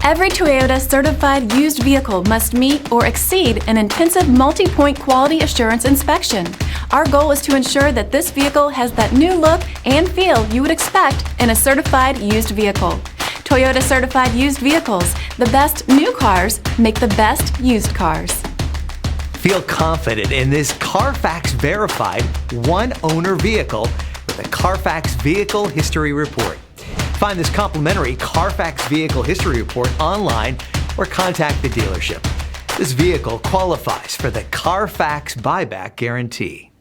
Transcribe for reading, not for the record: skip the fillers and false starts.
Every Toyota certified used vehicle must meet or exceed an intensive multi-point quality assurance inspection. Our goal is to ensure that this vehicle has that new look and feel you would expect in a certified used vehicle. Toyota certified used vehicles. The best new cars make the best used cars. Feel confident in this Carfax verified one-owner vehicle with a Carfax Vehicle History Report. Find this complimentary Carfax Vehicle History Report online or contact the dealership. This vehicle qualifies for the Carfax Buyback Guarantee.